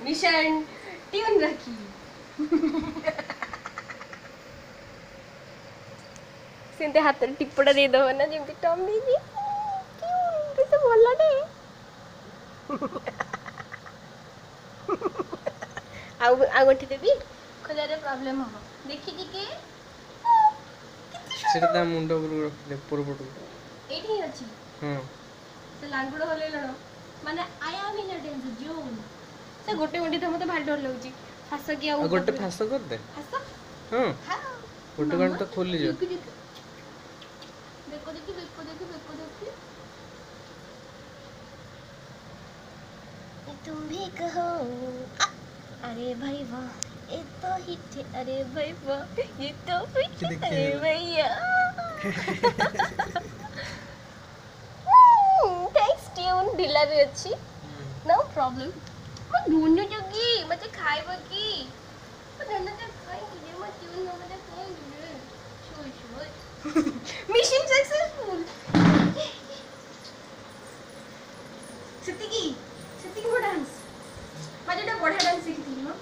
mission tune रखी सेंते हाथ टिपड़ा दे दो ना जेमती टॉम दीदी कैसे बोलला दे आउ गोठी देबी खोजारे प्रॉब्लम हो देखि टिके सेटा ता मुंडो गुरु रखले पुरपटु एठी ही अछि हां से लांगुड़ होले लण माने I am in a danger zone से गोटे गोटी तो मते भारी डर लागुची फास कि आ गोटे फास कर दे फास हां गोटे गन तो खोली जा देखो देखी तुम भी कहो अरे भाई वाह ये तो हिट है अरे भाई वाह ये तो हिट है अरे भैया थैंक्स ट्यून ढिला भी अच्छी नो प्रॉब्लम मैं ढूंढू जोगी मते खाइबो की मैं धन्ना ते खाएंगे ये मैं ट्यून में मते खाएंगे शोय मिशन सक्सेसफुल सत्ती की वो डांस मैं जो बढ़िया डांस सीखती हूँ